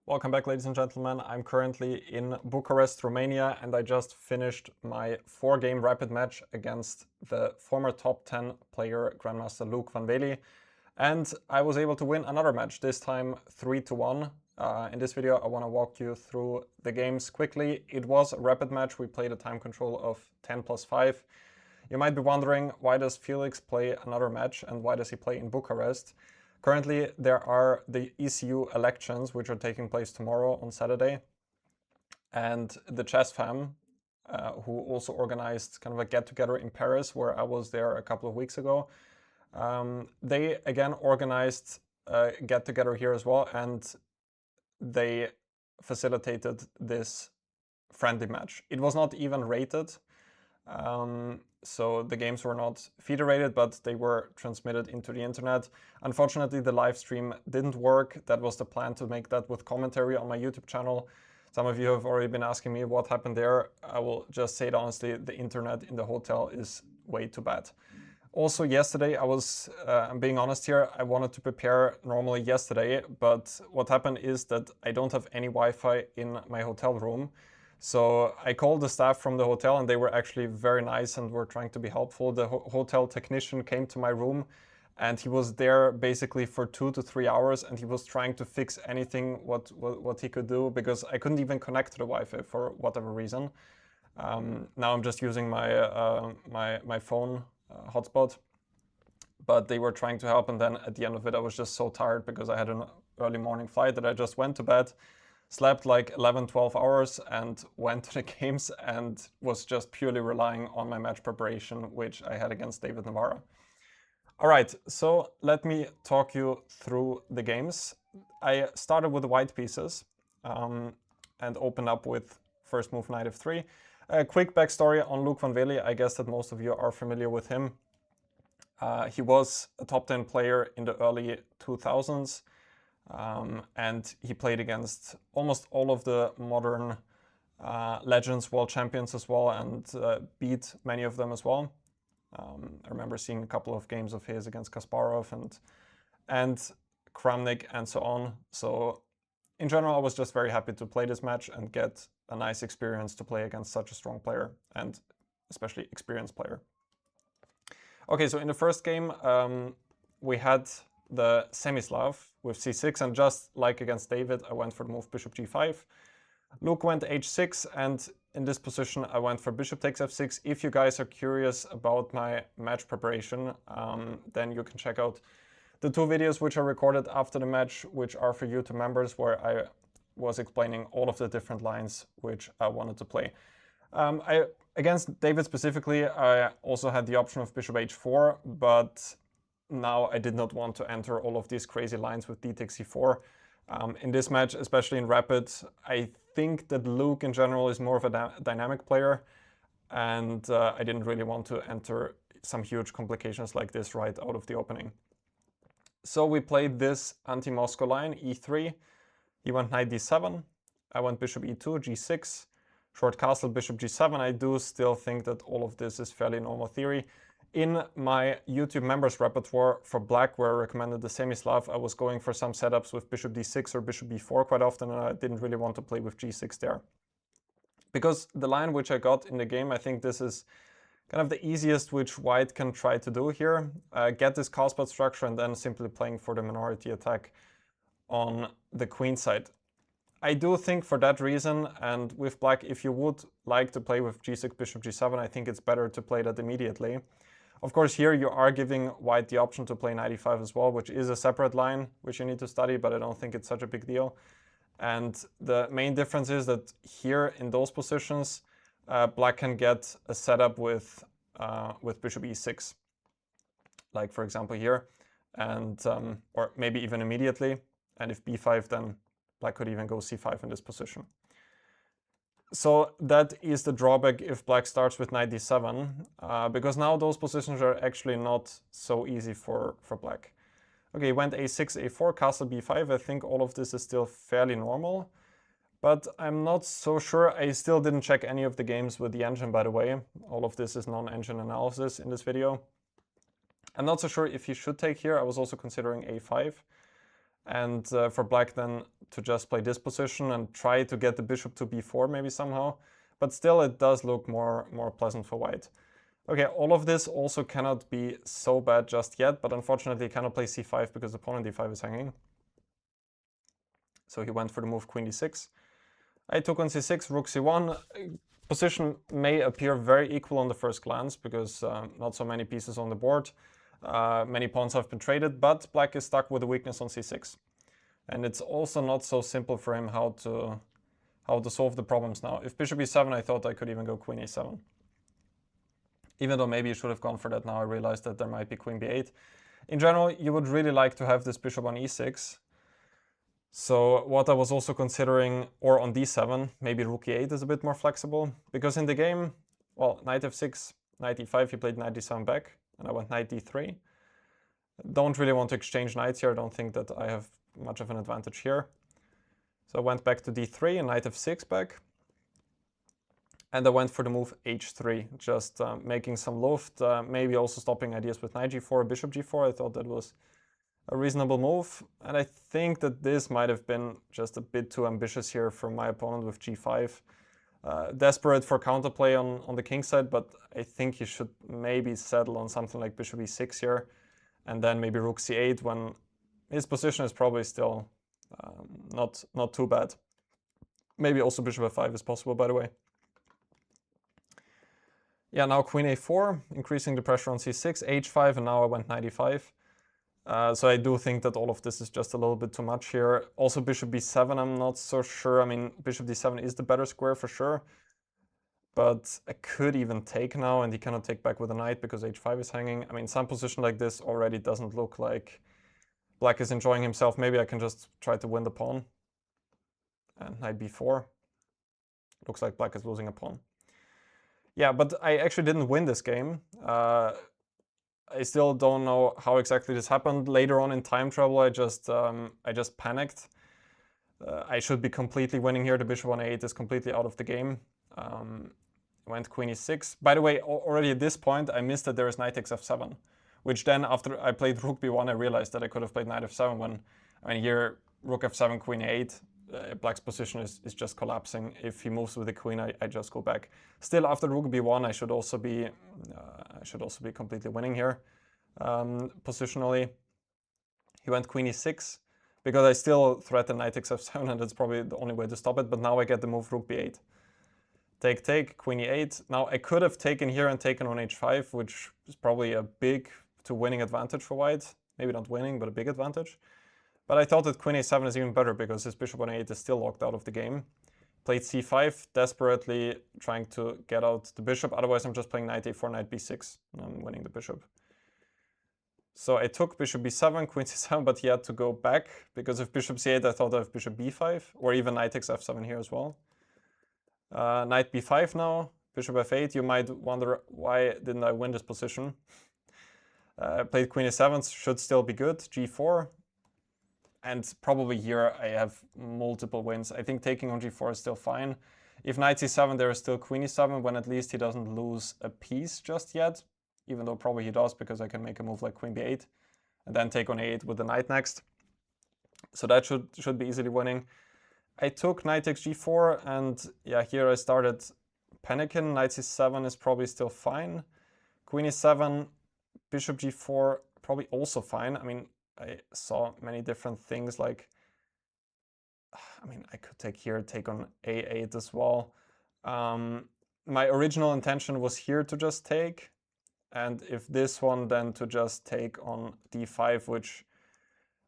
Welcome back, ladies and gentlemen. I'm currently in Bucharest, Romania, and I just finished my 4-game rapid match against the former top 10 player Grandmaster Loek Van Wely. And I was able to win another match, this time 3-1. In this video, I want to walk you through the games quickly. It was a rapid match. We played a time control of 10+5. You might be wondering, why does Felix play another match and why does he play in Bucharest? Currently, there are the ECU elections, which are taking place tomorrow on Saturday. And the ChessFam, who also organized kind of a get-together in Paris, where I was there a couple of weeks ago, they again organized a get-together here as well, and they facilitated this friendly match. It was not even rated, so the games were not federated, but they were transmitted into the internet. Unfortunately, the live stream didn't work. That was the plan, to make that with commentary on my YouTube channel. Some of you have already been asking me what happened there. I will just say it honestly, the internet in the hotel is way too bad. Also yesterday, I'm being honest here, I wanted to prepare normally yesterday, but what happened is that I don't have any Wi-Fi in my hotel room. So I called the staff from the hotel and they were actually very nice and were trying to be helpful. The hotel technician came to my room and he was there basically for 2 to 3 hours, and he was trying to fix anything what he could do, because I couldn't even connect to the Wi-Fi for whatever reason. Now I'm just using my my phone hotspot, but they were trying to help, and then at the end of it I was just so tired because I had an early morning flight that I just went to bed, slept like 11-12 hours and went to the games and was just purely relying on my match preparation, which I had against David Navarra. All right, so let me talk you through the games. I started with the white pieces and opened up with first move knight f3. A quick backstory on Loek Van Wely. I guess that most of you are familiar with him. He was a top 10 player in the early 2000s. And he played against almost all of the modern legends, world champions as well, and beat many of them as well. I remember seeing a couple of games of his against Kasparov and Kramnik and so on. So in general, I was just very happy to play this match and get a nice experience to play against such a strong player, and especially experienced player. Okay, so in the first game, we had the Semislav with c6, and just like against David, I went for the move bishop g5. Luke went h6, and in this position I went for bishop takes f6. If you guys are curious about my match preparation, then you can check out the 2 videos which are recorded after the match, which are for YouTube members, where I was explaining all of the different lines which I wanted to play. Against David specifically, I also had the option of bishop h4, but now I did not want to enter all of these crazy lines with d takes c4. In this match, especially in rapid, I think that Luke in general is more of a dynamic player, and I didn't really want to enter some huge complications like this right out of the opening. So we played this anti-Moscow line, e3. He went knight d7. I went bishop e2, g6, short castle, bishop g7. I do still think that all of this is fairly normal theory. In my YouTube members repertoire for black, where I recommended the Semislav, I was going for some setups with bishop d6 or bishop b4 quite often, and I didn't really want to play with g6 there. Because the line which I got in the game, I think this is kind of the easiest which white can try to do here. Get this cospat structure and then simply playing for the minority attack on the queen side. I do think for that reason, and with black, if you would like to play with g6, bishop g7, I think it's better to play that immediately. Of course, here you are giving white the option to play knight e5 as well, which is a separate line which you need to study, but I don't think it's such a big deal. And the main difference is that here in those positions, black can get a setup with bishop e6, like for example here, and or maybe even immediately. And if b5, then black could even go c5 in this position. So that is the drawback if black starts with knight d7, because now those positions are actually not so easy for black. Okay, went a6, a4, castle b5. I think all of this is still fairly normal, but I'm not so sure. I still didn't check any of the games with the engine, by the way. All of this is non-engine analysis in this video. I'm not so sure if he should take here. I was also considering a5. and for black then to just play this position and try to get the bishop to b4 maybe somehow. But still it does look more pleasant for white. Okay, all of this also cannot be so bad just yet, but unfortunately he cannot play c5 because the pawn on d5 is hanging. So he went for the move queen d6. I took on c6, rook c1. Position may appear very equal on the first glance because not so many pieces on the board. Many pawns have been traded, but black is stuck with a weakness on c6. And it's also not so simple for him how to solve the problems now. If bishop e7, I thought I could even go queen a7. Even though maybe you should have gone for that now, I realized that there might be queen b8. In general, you would really like to have this bishop on e6. So what I was also considering, or on d7, maybe rook e8 is a bit more flexible. Because in the game, well, knight f6, knight e5, he played knight d7 back, and I went knight d3. Don't really want to exchange knights here. I don't think that I have much of an advantage here. So I went back to d3 and knight f6 back. And I went for the move h3, just making some loft, maybe also stopping ideas with knight g4, bishop g4. I thought that was a reasonable move. And I think that this might have been just a bit too ambitious here for my opponent with g5. Desperate for counterplay on the king side, but I think he should maybe settle on something like bishop e6 here. And then maybe rook c8 when his position is probably still not too bad. Maybe also bishop f5 is possible, by the way. Yeah, now queen a4, increasing the pressure on c6, h5, and now I went knight e5. So I do think that all of this is just a little bit too much here. Also bishop b7, I'm not so sure. I mean, bishop d7 is the better square for sure. But I could even take now, and he cannot take back with a knight because h5 is hanging. I mean, some position like this already doesn't look like black is enjoying himself. Maybe I can just try to win the pawn. And knight b4. Looks like black is losing a pawn. Yeah, but I actually didn't win this game. I still don't know how exactly this happened. Later on in time travel, I just panicked. I should be completely winning here. The bishop on a8 is completely out of the game. Went queen e6. By the way, already at this point, I missed that there is knight takes f7, which then after I played rook b1, I realized that I could have played knight f7 when, I mean, here rook f7, queen a8. Black's position is just collapsing. If he moves with the queen, I just go back. Still, after rook b1, I should also be completely winning here positionally. He went queen e6 because I still threaten knight takes f7, and that's probably the only way to stop it. But now I get the move rook b8. Take, queen e8. Now I could have taken here and taken on h5, which is probably a big to winning advantage for white. Maybe not winning, but a big advantage. But I thought that queen a7 is even better because his bishop on a8 is still locked out of the game. Played c5, desperately trying to get out the bishop. Otherwise, I'm just playing knight a4, knight b6, and I'm winning the bishop. So I took bishop b7, queen c7, but he had to go back because if bishop c8, I thought of bishop b5, or even knight takes f7 here as well. Knight b5 now, bishop f8. You might wonder, why didn't I win this position? Played queen a7, should still be good, g4. And probably here I have multiple wins. I think taking on g4 is still fine. If knight c7, there is still queen e7, when at least he doesn't lose a piece just yet. Even though probably he does, because I can make a move like queen b8. And then take on a8 with the knight next. So that should be easily winning. I took knight takes g4, and yeah, here I started panicking. Knight c7 is probably still fine. Queen e7, bishop g4, probably also fine. I mean, I saw many different things like, I mean, I could take here, take on a8 as well. My original intention was here to just take, and if this one, then to just take on d5, which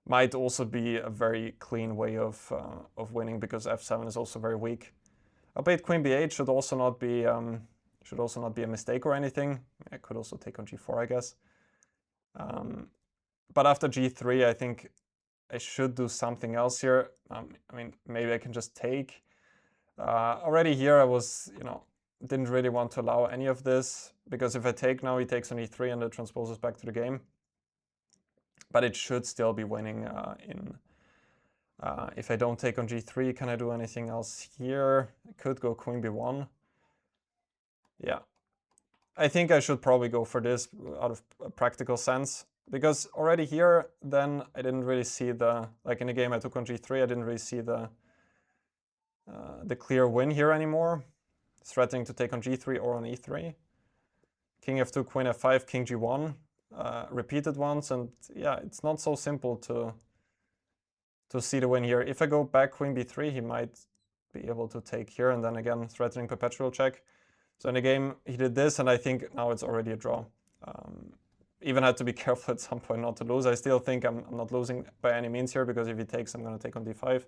might also be a very clean way of winning because f7 is also very weak. I played queen b8, should also not be a mistake or anything. I could also take on g4, I guess. But after g3, I think I should do something else here. I mean, maybe I can just take. Already here I was, didn't really want to allow any of this, because if I take now, he takes on e3 and it transposes back to the game. But it should still be winning if I don't take on g3. Can I do anything else here? I could go queen b1. Yeah. I think I should probably go for this out of a practical sense, because already here, then I didn't really see the, like in the game I took on g3, I didn't really see the clear win here anymore. Threatening to take on g3 or on e3. King f2, queen f5, king g1, repeated once, and yeah, it's not so simple to see the win here. If I go back queen b3, he might be able to take here, and then again threatening perpetual check. So in the game he did this, and I think now it's already a draw. Even had to be careful at some point not to lose. I still think I'm not losing by any means here, because if he takes, I'm going to take on d5.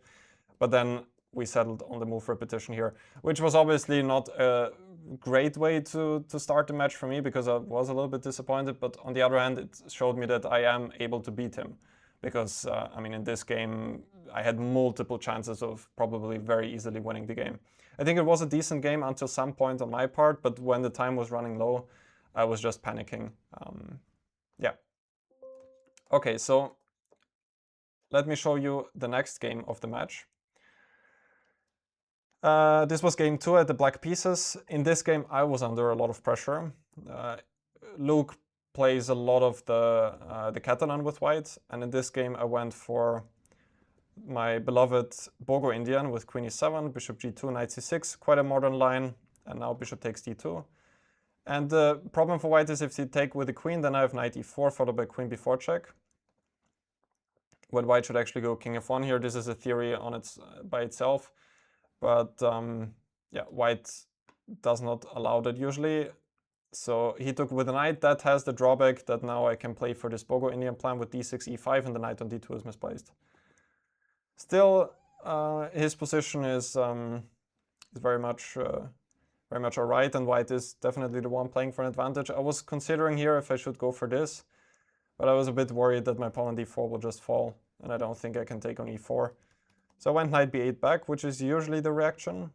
But then we settled on the move repetition here, which was obviously not a great way to start the match for me, because I was a little bit disappointed. But on the other hand, it showed me that I am able to beat him, because I mean, in this game, I had multiple chances of probably very easily winning the game. I think it was a decent game until some point on my part, but when the time was running low, I was just panicking. Yeah. Okay, so let me show you the next game of the match. This was game 2 at the black pieces. In this game, I was under a lot of pressure. Luke plays a lot of the Catalan with white, and in this game I went for my beloved Bogo Indian with queen e7, bishop g2, knight c6, quite a modern line, and now bishop takes d2. And the problem for white is if he take with the queen, then I have knight e4 followed by queen b4 check. When white should actually go king f1 here. This is a theory on by itself. But yeah, white does not allow that usually. So he took with a knight. That has the drawback that now I can play for this Bogo Indian plan with d6, e5, and the knight on d2 is misplaced. Still, his position is very much alright, and white is definitely the one playing for an advantage. I was considering here if I should go for this, but I was a bit worried that my pawn on d4 will just fall, and I don't think I can take on e4. So I went knight b8 back, which is usually the reaction.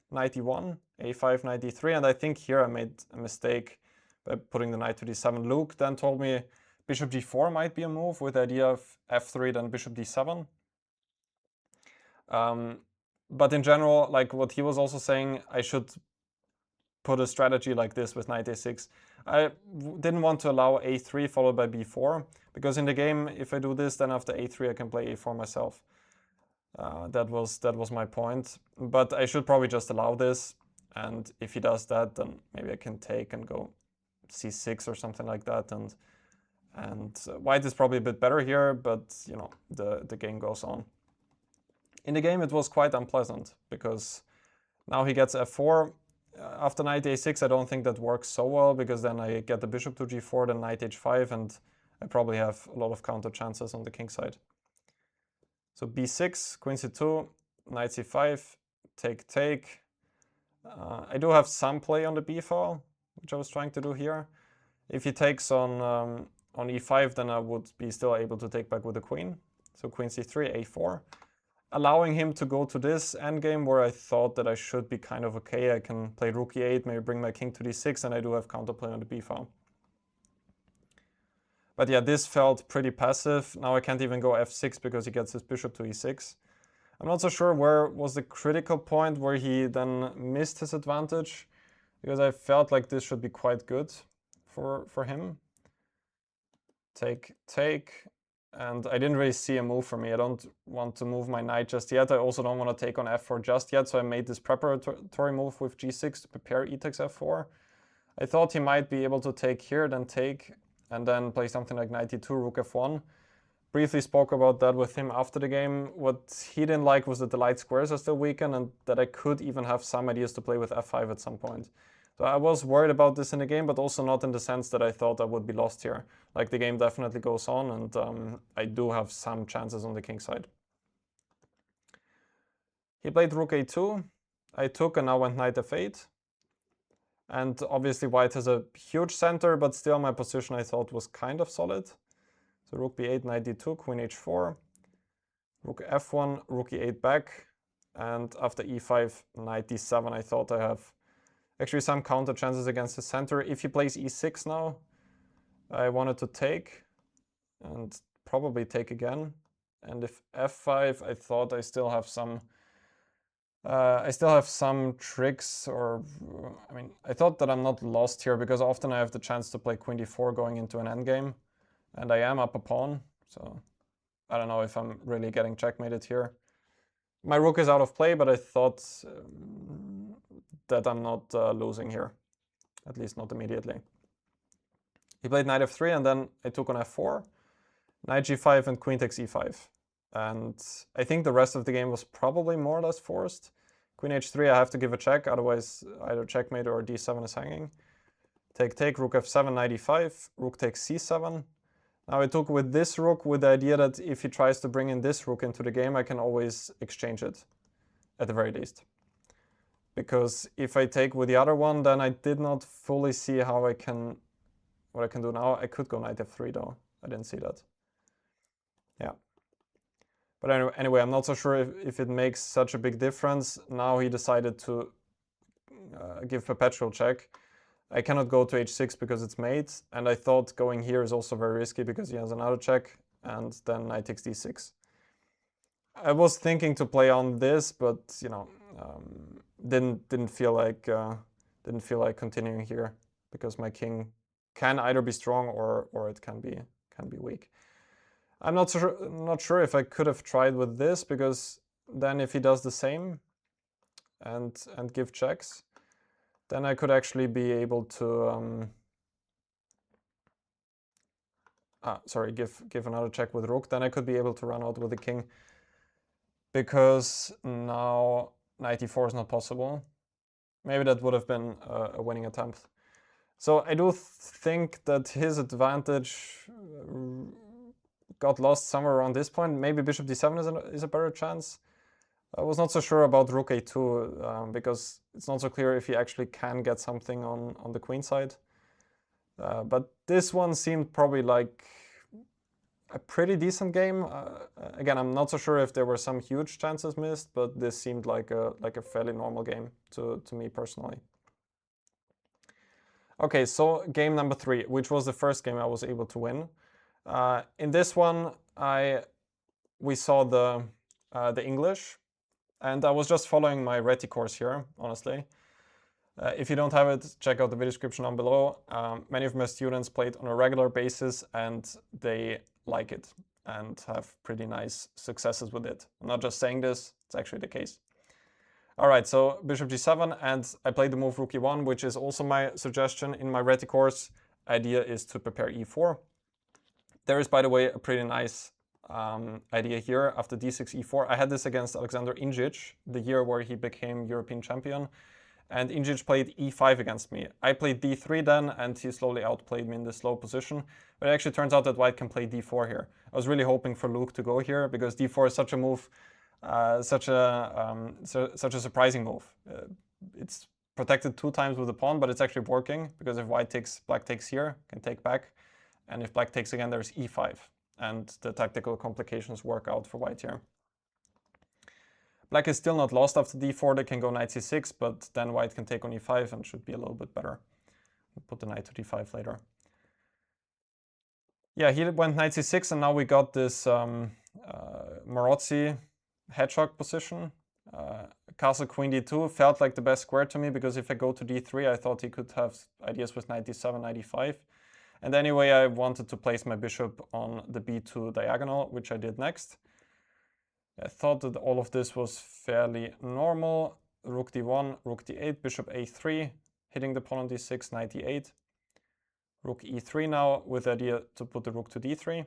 Knight e1, a5, knight d3, and I think here I made a mistake by putting the knight to d7. Luke then told me bishop g4 might be a move with the idea of f3, then bishop d7. But in general, like what he was also saying, I should put a strategy like this with knight a6. I didn't want to allow a3 followed by b4, because in the game, if I do this, then after a3 I can play a4 myself. That was my point, but I should probably just allow this, and if he does that, then maybe I can take and go c6 or something like that, and white is probably a bit better here, but you know, the game goes on. In the game it was quite unpleasant, because now he gets f4. After knight a6 I don't think that works so well, because then I get the bishop to g4, then knight h5, and I probably have a lot of counter chances on the king side. So b6, queen c2, knight c5, take. I do have some play on the b file, which I was trying to do here. If he takes on e5, then I would be still able to take back with the queen. So queen c3, a4. Allowing him to go to this endgame where I thought that I should be kind of okay. I can play rook e8, maybe bring my king to d6, and I do have counterplay on the b file. But yeah, this felt pretty passive. Now I can't even go f6 because he gets his bishop to e6. I'm not so sure where was the critical point where he then missed his advantage, because I felt like this should be quite good for him. Take, and I didn't really see a move for me. I don't want to move my knight just yet. I also don't want to take on f4 just yet, so I made this preparatory move with g6 to prepare e takes f4. I thought he might be able to take here, then take, and then play something like knight e2, rook f1. Briefly spoke about that with him after the game. What he didn't like was that the light squares are still weakened, and that I could even have some ideas to play with f5 at some point. So I was worried about this in the game, but also not in the sense that I thought I would be lost here. Like, the game definitely goes on, and I do have some chances on the king side. He played rook a2. I took and now went knight f8. And obviously white has a huge center, but still my position I thought was kind of solid. So rook b8, knight d2, queen h4, rook f1, rook e8 back, and after e5, knight d7, I thought I have actually some counter chances against the center. If he plays e6 now, I wanted to take, and probably take again. And if f5, I thought I still have some tricks, or I thought that I'm not lost here, because often I have the chance to play queen d4 going into an endgame. And I am up a pawn, so I don't know if I'm really getting checkmated here. My rook is out of play, but I thought that I'm not losing here, at least not immediately. He played knight f3, and then I took on f4, knight g5, and queen takes e5. And I think the rest of the game was probably more or less forced. Queen h3, I have to give a check, otherwise either checkmate or d7 is hanging. Take, rook f7, knight e5, rook takes c7. Now I took with this rook with the idea that if he tries to bring in this rook into the game, I can always exchange it, at the very least. Because if I take with the other one, then I did not fully see how what I can do now. I could go knight f3 though, I didn't see that. Yeah. But anyway, I'm not so sure if it makes such a big difference. Now he decided to give perpetual check. I cannot go to h6 because it's mate, and I thought going here is also very risky because he has another check, and then knight takes d6. I was thinking to play on this, but you know, didn't feel like continuing here because my king can either be strong or it can be weak. I'm not sure if I could have tried with this, because then if he does the same and give checks, then I could actually be able to give another check with rook. Then I could be able to run out with the king, because now knight e4 is not possible. Maybe that would have been a winning attempt. So I do think that his advantage got lost somewhere around this point. Maybe bishop d7 is a better chance. I was not so sure about rook a2 because it's not so clear if he actually can get something on the queen side. But this one seemed probably like a pretty decent game. Again, I'm not so sure if there were some huge chances missed, but this seemed like a fairly normal game to me personally. Okay, so game number 3, which was the first game I was able to win. In this one, we saw the English, and I was just following my Reti course here, honestly. If you don't have it, check out the video description down below. Many of my students play it on a regular basis, and they like it and have pretty nice successes with it. I'm not just saying this, it's actually the case. All right, so bishop g7, and I played the move rook e1, which is also my suggestion in my Reti course. Idea is to prepare e4. There is, by the way, a pretty nice idea here after d6, e4. I had this against Alexander Ingic, the year where he became European champion. And Ingic played e5 against me. I played d3 then, and he slowly outplayed me in the slow position. But it actually turns out that white can play d4 here. I was really hoping for Luke to go here, because d4 is such a move, such a surprising move. It's protected 2 times with the pawn, but it's actually working, because if black takes here, can take back. And if black takes again, there's e5. And the tactical complications work out for white here. Black is still not lost after d4, they can go knight c6, but then white can take on e5 and should be a little bit better. We'll put the knight to d5 later. Yeah, he went knight c6, and now we got this Morozzi hedgehog position. Castle queen d2 felt like the best square to me, because if I go to d3, I thought he could have ideas with knight d7, knight e5. And anyway, I wanted to place my bishop on the b2 diagonal, which I did next. I thought that all of this was fairly normal. Rook d1, rook d8, bishop a3, hitting the pawn on d6, knight e8. Rook e3 now, with the idea to put the rook to d3.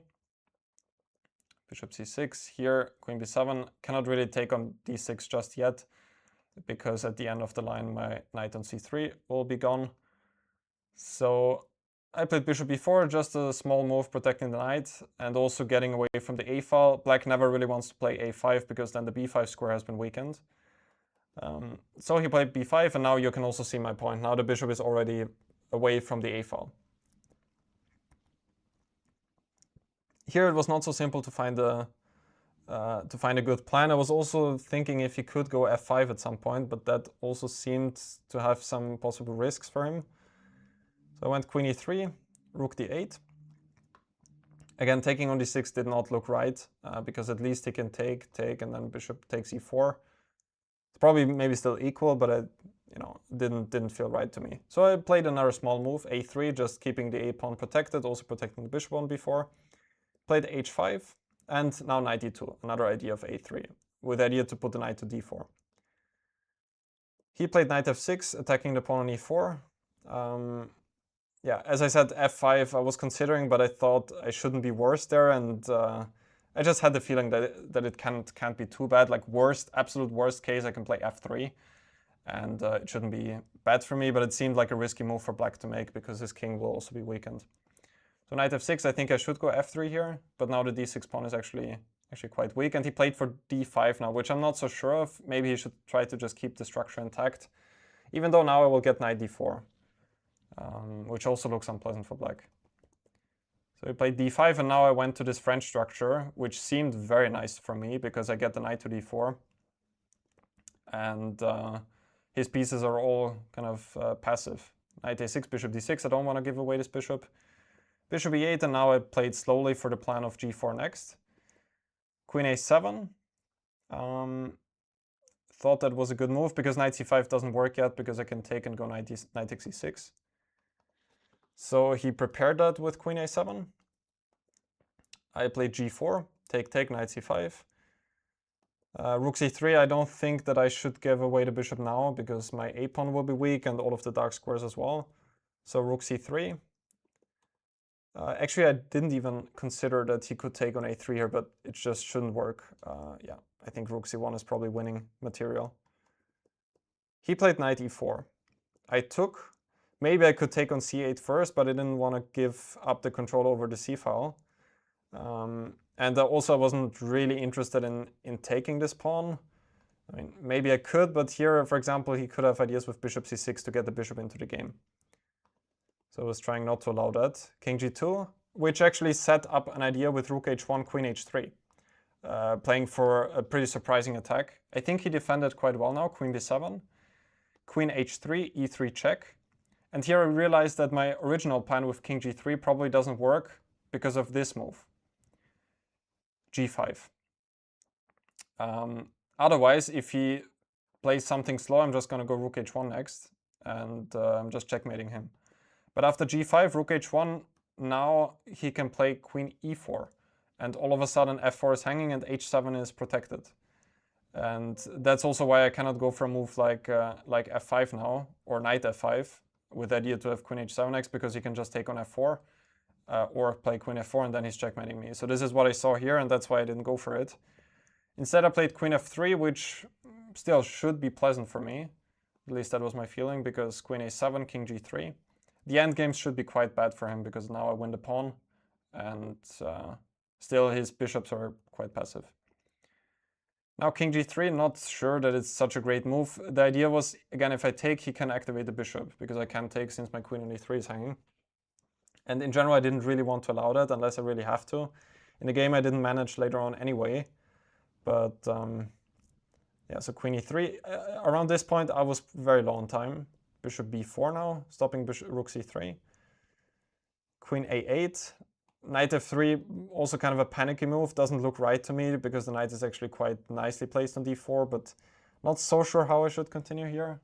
Bishop c6, here queen b7. Cannot really take on d6 just yet, because at the end of the line my knight on c3 will be gone. So I played bishop e4, just a small move protecting the knight and also getting away from the a file. Black never really wants to play a5, because then the b5 square has been weakened. So he played b5, and now you can also see my point. Now the bishop is already away from the a file. Here it was not so simple to find a good plan. I was also thinking if he could go f5 at some point, but that also seemed to have some possible risks for him. So I went queen e3, rook d8. Again, taking on d6 did not look right, because at least he can take, and then bishop takes e4. It's probably maybe still equal, but you know, didn't feel right to me. So I played another small move, a3, just keeping the a pawn protected, also protecting the bishop on b4. Played h5, and now knight e2, another idea of a3, with the idea to put the knight to d4. He played knight f6, attacking the pawn on e4. Yeah, as I said, f5 I was considering, but I thought I shouldn't be worse there, and I just had the feeling that it can't be too bad. Like absolute worst case, I can play f3, and it shouldn't be bad for me, but it seemed like a risky move for black to make because his king will also be weakened. So knight f6, I think I should go f3 here, but now the d6 pawn is actually quite weak, and he played for d5 now, which I'm not so sure of. Maybe he should try to just keep the structure intact, even though now I will get knight d4, which also looks unpleasant for black. So he played d5, and now I went to this French structure, which seemed very nice for me because I get the knight to d4, and his pieces are all kind of passive. Knight a6, bishop d6, I don't want to give away this bishop. Bishop e8, and now I played slowly for the plan of g4 next. Queen a7. Thought that was a good move because knight c5 doesn't work yet because I can take and go knight takes e6. So he prepared that with queen a7. I played g4, take, knight c5. Rook c3, I don't think that I should give away the bishop now because my a pawn will be weak and all of the dark squares as well. So rook c3. Actually, I didn't even consider that he could take on a3 here, but it just shouldn't work. Yeah, I think rook c1 is probably winning material. He played knight e4. I took. Maybe I could take on c8 first, but I didn't want to give up the control over the c file. And also I wasn't really interested in taking this pawn. I mean, maybe I could, but here, for example, he could have ideas with bishop c6 to get the bishop into the game. So I was trying not to allow that. King g2, which actually set up an idea with rook h1, queen h3, playing for a pretty surprising attack. I think he defended quite well now, queen d7, queen h3, e3 check. And here I realized that my original plan with king g3 probably doesn't work because of this move, g5. Otherwise, if he plays something slow, I'm just going to go rook h1 next, and I'm just checkmating him. But after g5, rook h1, now he can play queen e4. And all of a sudden f4 is hanging and h7 is protected. And that's also why I cannot go for a move like f5 now, or knight f5, with the idea to have queen h7 next, because he can just take on f4, or play queen f4, and then he's checkmating me. So this is what I saw here, and that's why I didn't go for it. Instead, I played queen f3, which still should be pleasant for me. At least that was my feeling, because queen a7, king g3. The endgames should be quite bad for him, because now I win the pawn, and still his bishops are quite passive. Now king g3, not sure that it's such a great move. The idea was, again, if I take, he can activate the bishop, because I can't take since my queen on e3 is hanging. And in general, I didn't really want to allow that, unless I really have to. In the game, I didn't manage later on anyway. But yeah, so queen e3. Around this point, I was very low on time. Bishop b4 now, stopping rook c3. Queen a8. Knight f3, also kind of a panicky move. Doesn't look right to me because the knight is actually quite nicely placed on d4, but not so sure how I should continue here.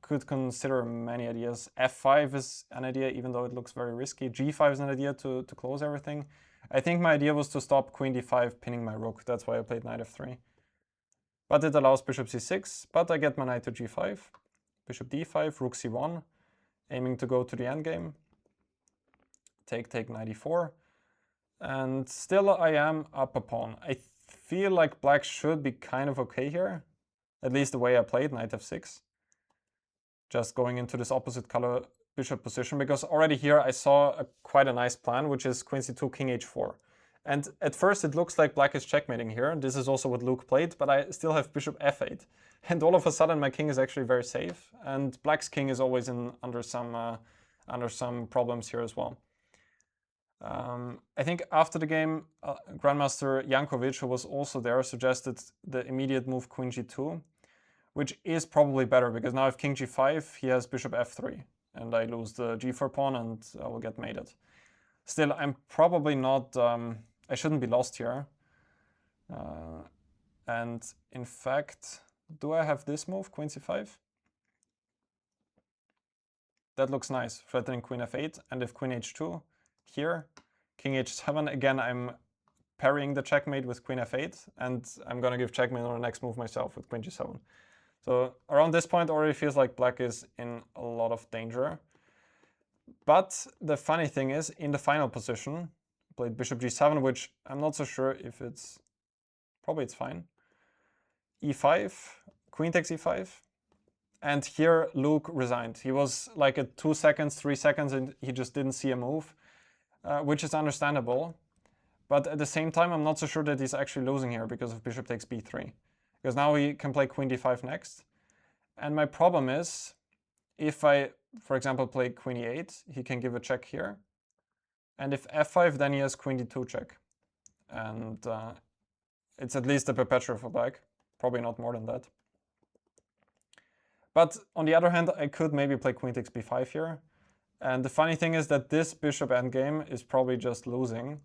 Could consider many ideas. f5 is an idea, even though it looks very risky. g5 is an idea to close everything. I think my idea was to stop queen d5 pinning my rook. That's why I played knight f3. But it allows bishop c6, but I get my knight to g5. Bishop d5, rook c1, aiming to go to the endgame. Take, knight e4. And still I am up a pawn. I feel like black should be kind of okay here. At least the way I played, knight f6. Just going into this opposite color bishop position, because already here I saw quite a nice plan, which is queen c2, king h4. And at first it looks like black is checkmating here. This is also what Luke played, but I still have bishop f8. And all of a sudden my king is actually very safe, and black's king is always under some problems here as well. I think after the game, Grandmaster Jankovic, who was also there, suggested the immediate move queen g2, which is probably better, because now if king g5, he has bishop f3, and I lose the g4 pawn and I will get mated. Still, I'm probably not, I shouldn't be lost here. And in fact, do I have this move, queen c5? that looks nice, threatening queen f8, and if queen h2 here, king h7, again I'm parrying the checkmate with queen f8, and I'm gonna give checkmate on the next move myself with queen g7. So around this point already feels like black is in a lot of danger. But the funny thing is, in the final position, played bishop g7, which I'm not so sure if it's, probably it's fine. e5, queen takes e5, and here Luke resigned. He was like at 2 seconds, 3 seconds, and he just didn't see a move, which is understandable. But at the same time, I'm not so sure that he's actually losing here because of bishop takes b3. Because now he can play queen d5 next. And my problem is, if I, for example, play queen e8, he can give a check here. And if f5, then he has queen d2 check. And it's at least a perpetual for black. Probably not more than that. But on the other hand, I could maybe play queen takes b5 here. And the funny thing is that this bishop endgame is probably just losing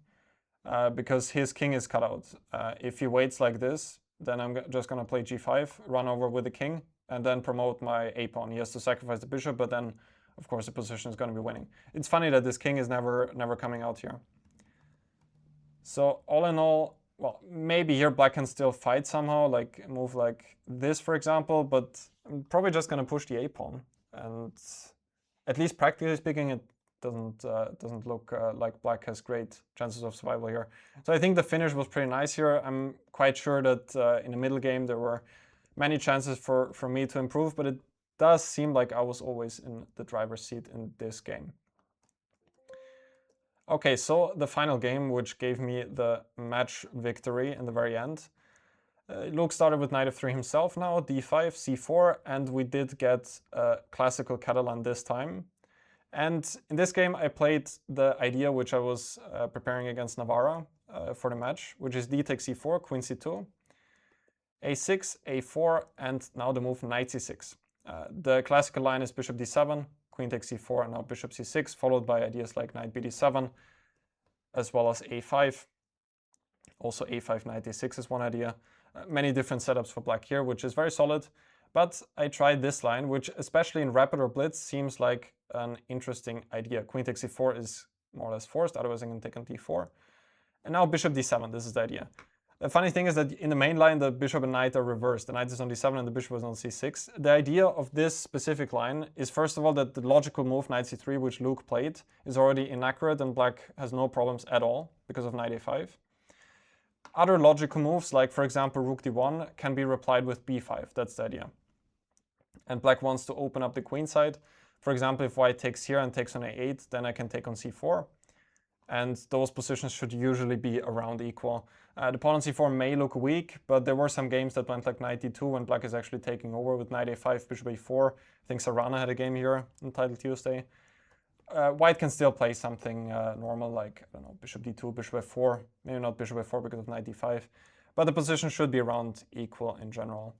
because his king is cut out. If he waits like this, then I'm just going to play g5, run over with the king, and then promote my a-pawn. He has to sacrifice the bishop, but then, of course, the position is going to be winning. It's funny that this king is never coming out here. So all in all, well, maybe here black can still fight somehow, like move like this, for example, but I'm probably just going to push the a-pawn. And at least practically speaking, it doesn't look like black has great chances of survival here. So I think the finish was pretty nice here. I'm quite sure that in the middle game there were many chances for me to improve, but it does seem like I was always in the driver's seat in this game. Okay, so the final game, which gave me the match victory in the very end. Luke started with knight f3 himself now, d5, c4, and we did get a classical Catalan this time. And in this game, I played the idea which I was preparing against Navarra for the match, which is d takes c4, queen c2, a6, a4, and now the move knight c6. The classical line is bishop d7, queen takes c4, and now bishop c6, followed by ideas like knight bd7, as well as a5. Also a5, knight a6 is one idea. Many different setups for black here, which is very solid. But I tried this line, which especially in Repertoire Blitz seems like an interesting idea. Queen takes c4 is more or less forced, otherwise I can take on d4. And now bishop d7, this is the idea. The funny thing is that in the main line, the bishop and knight are reversed. The knight is on d7 and the bishop is on c6. The idea of this specific line is, first of all, that the logical move, knight c3, which Luke played, is already inaccurate and black has no problems at all because of knight a5. Other logical moves, like for example rook d1, can be replied with b5. That's the idea. And black wants to open up the queen side. For example, if white takes here and takes on a8, then I can take on c4. And those positions should usually be around equal. The pawn on c4 may look weak, but there were some games that went like knight d2 when black is actually taking over with knight a5, bishop a4. I think Sarana had a game here on Title Tuesday. White can still play something normal like, I don't know, bishop d2, bishop f4. Maybe not bishop f4 because of knight d5. But the position should be around equal in general.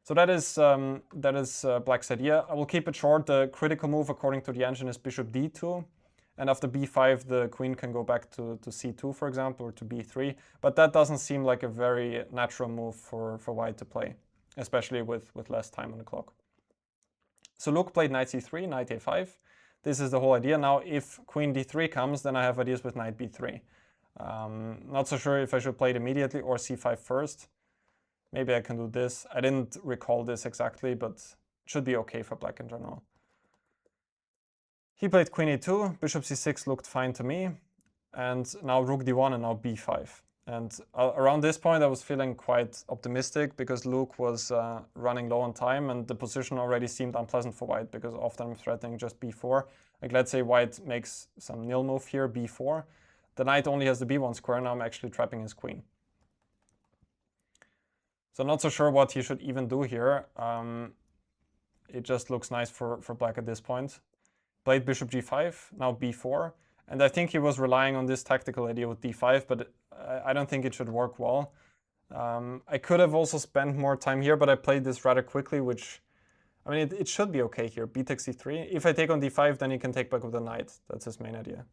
So that is black's idea. I will keep it short. The critical move according to the engine is bishop d2. And after b5, the queen can go back to c2, for example, or to b3. But that doesn't seem like a very natural move for white to play, especially with less time on the clock. So Luke played knight c3, knight a5. This is the whole idea. Now, if queen d3 comes, then I have ideas with knight b3. Not so sure if I should play it immediately or c5 first. Maybe I can do this. I didn't recall this exactly, but it should be okay for black in general. He played queen a2, bishop c6 looked fine to me, and now rook d1 and now b5. And around this point I was feeling quite optimistic because Luke was running low on time and the position already seemed unpleasant for white because often I'm threatening just b4. Like let's say white makes some nil move here, b4. The knight only has the b1 square, now I'm actually trapping his queen. So not so sure what he should even do here. It just looks nice for black at this point. Played bishop g5, now b4. And I think he was relying on this tactical idea with d5, but I don't think it should work well. I could have also spent more time here, but I played this rather quickly, which, I mean, it should be okay here. B takes c3. If I take on d5, then he can take back with the knight. That's his main idea.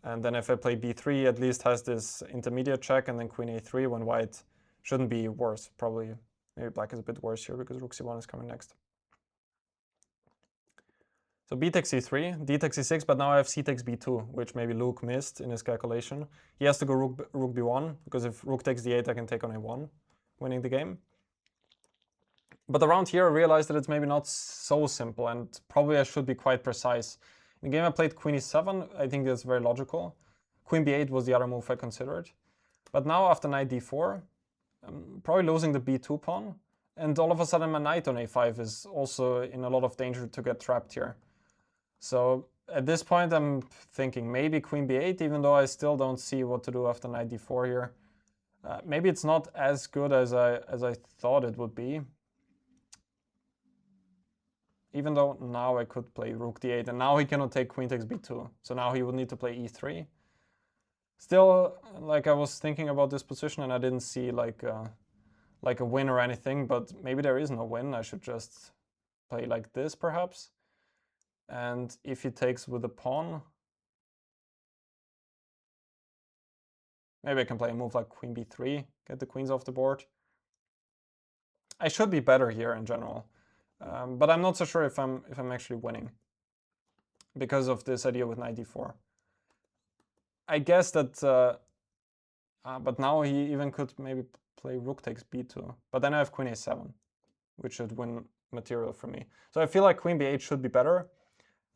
And then if I play b3, at least has this intermediate check, and then queen a3 when white shouldn't be worse. Probably, maybe black is a bit worse here because rook c1 is coming next. So b takes c3, d takes c6, but now I have c takes b2, which maybe Luke missed in his calculation. He has to go rook b1, because if rook takes d8, I can take on a1, winning the game. But around here, I realized that it's maybe not so simple, and probably I should be quite precise. In the game I played queen e7, I think that's very logical. Queen b8 was the other move I considered. But now after knight d4, I'm probably losing the b2 pawn, and all of a sudden my knight on a5 is also in a lot of danger to get trapped here. So at this point I'm thinking maybe queen b8, even though I still don't see what to do after knight d4 here. Maybe it's not as good as I thought it would be. Even though now I could play rook d8, and now he cannot take queen takes b2. So now he would need to play e3. Still, like, I was thinking about this position and I didn't see like a win or anything, but maybe there is no win. I should just play like this perhaps. And if he takes with a pawn, maybe I can play a move like queen b3, get the queens off the board. I should be better here in general. But I'm not so sure if I'm actually winning because of this idea with knight d4. I guess that, but now he even could maybe play rook takes b2. But then I have queen a7, which should win material for me. So I feel like queen b8 should be better.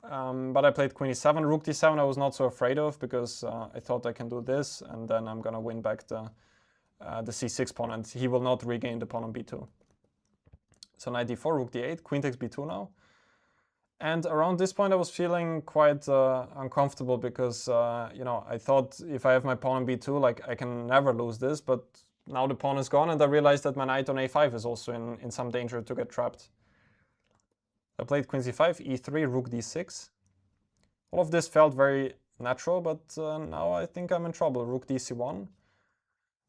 But I played queen e7, rook d7 I was not so afraid of because I thought I can do this and then I'm gonna win back the c6 pawn and he will not regain the pawn on b2. So knight d4, rook d8, queen takes b2 now. And around this point I was feeling quite uncomfortable because, you know, I thought if I have my pawn on b2, like I can never lose this, but now the pawn is gone and I realized that my knight on a5 is also in some danger to get trapped. I played queen c5, e3, rook d6. All of this felt very natural, but now I think I'm in trouble. Rook dc1.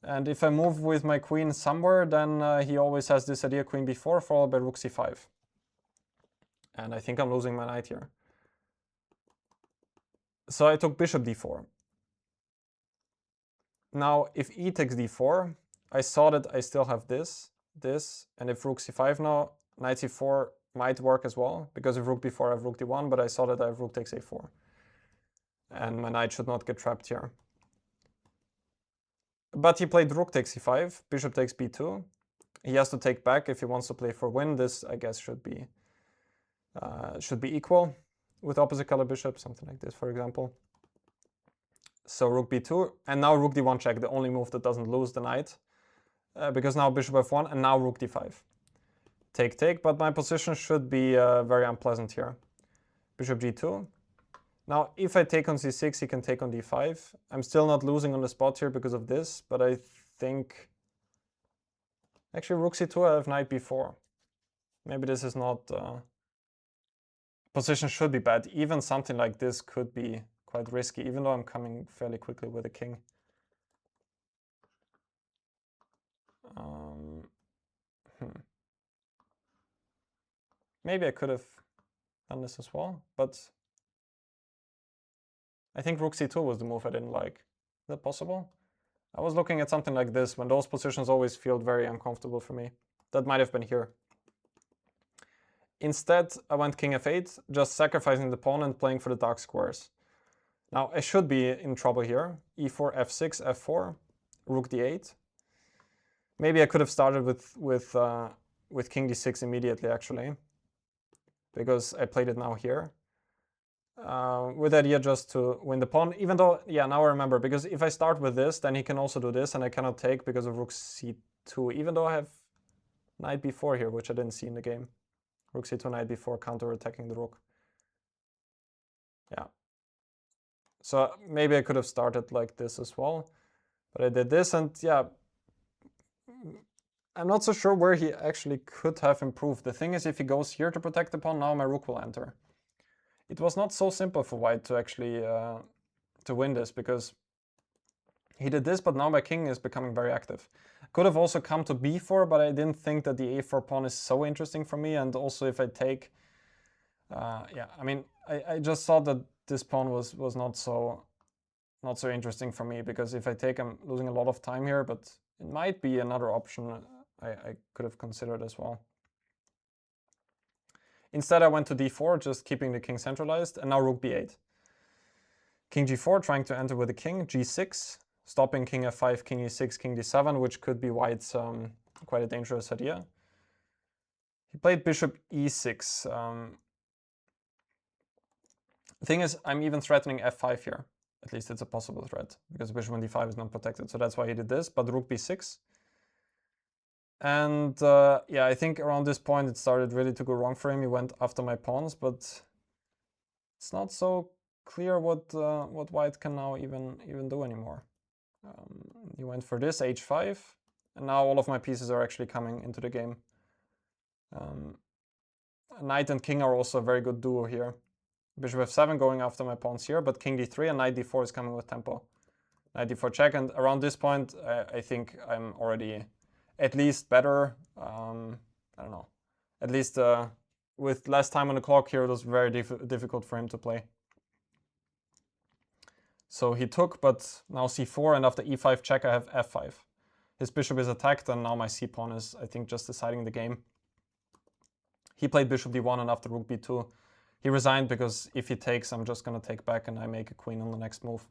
And if I move with my queen somewhere, then he always has this idea queen b4 followed by rook c5. And I think I'm losing my knight here. So I took bishop d4. Now, if e takes d4, I saw that I still have this, and if rook c5 now, knight c4 might work as well, because if rook b4 I have rook d1, but I saw that I have rook takes a4. And my knight should not get trapped here. But he played rook takes c5, bishop takes b2. He has to take back if he wants to play for win. This, I guess, should be equal with opposite color bishop, something like this, for example. So rook b2, and now rook d1 check, the only move that doesn't lose the knight, because now bishop f1, and now rook d5. Take, but my position should be very unpleasant here. Bishop g2. Now, if I take on c6, he can take on d5. I'm still not losing on the spot here because of this, but I think... Actually, rook c2, I have knight b4. Maybe this is not... Position should be bad. Even something like this could be quite risky, even though I'm coming fairly quickly with a king. Maybe I could have done this as well, but I think rook c2 was the move I didn't like. Is that possible? I was looking at something like this, when those positions always feel very uncomfortable for me. That might have been here. Instead, I went king f8, just sacrificing the pawn and playing for the dark squares. Now, I should be in trouble here. e4, f6, f4, rook d8. Maybe I could have started with king d6 immediately, actually, because I played it now here. With the idea just to win the pawn, even though, yeah, now I remember, because if I start with this, then he can also do this, and I cannot take because of rook c2, even though I have knight b4 here, which I didn't see in the game. Rook c2, knight b4, counter-attacking the rook. Yeah. So maybe I could have started like this as well, but I did this, and yeah, I'm not so sure where he actually could have improved. The thing is, if he goes here to protect the pawn, now my rook will enter. It was not so simple for white to actually to win this, because he did this, but now my king is becoming very active. Could have also come to b4, but I didn't think that the a4 pawn is so interesting for me, and also if I take, yeah, I mean, I just thought that this pawn was not so interesting for me, because if I take, I'm losing a lot of time here, but it might be another option I could have considered as well. Instead, I went to d4, just keeping the king centralized, and now rook b8. King g4, trying to enter with the king, g6, stopping king f5, king e6, king d7, which could be white's quite a dangerous idea. He played bishop e6. The thing is, I'm even threatening f5 here. At least it's a possible threat, because bishop on d5 is not protected, so that's why he did this, but rook b6. And yeah, I think around this point it started really to go wrong for him. He went after my pawns, but it's not so clear what white can now even do anymore. He went for this, h5, and now all of my pieces are actually coming into the game. Knight and king are also a very good duo here. Bishop f7 going after my pawns here, but king d3 and knight d4 is coming with tempo. Knight d4 check, and around this point I think I'm already at least better. I don't know. At least with less time on the clock here, it was very difficult for him to play. So he took, but now c4, and after e5 check, I have f5. His bishop is attacked, and now my c-pawn is, I think, just deciding the game. He played bishop d1, and after rook b2, he resigned, because if he takes, I'm just going to take back, and I make a queen on the next move.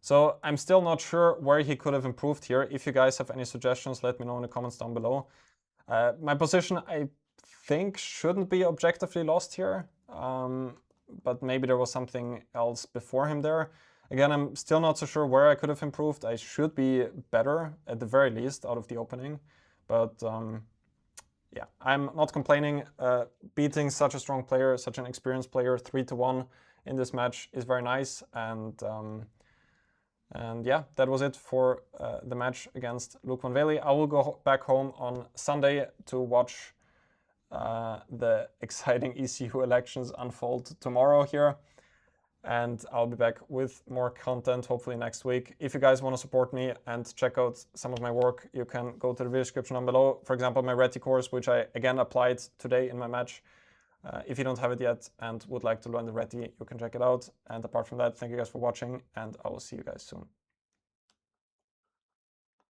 So I'm still not sure where he could have improved here. If you guys have any suggestions, let me know in the comments down below. My position, I think, shouldn't be objectively lost here, but maybe there was something else before him there. Again, I'm still not so sure where I could have improved. I should be better, at the very least, out of the opening. But yeah, I'm not complaining. Beating such a strong player, such an experienced player, 3-1 in this match is very nice. And yeah, that was it for the match against Loek Van Wely. I will go back home on Sunday to watch the exciting ECU elections unfold tomorrow here. And I'll be back with more content hopefully next week. If you guys want to support me and check out some of my work, you can go to the video description down below. For example, my Repertoire course, which I again applied today in my match. If you don't have it yet and would like to learn the Repertoire, you can check it out. And apart from that, thank you guys for watching, and I will see you guys soon.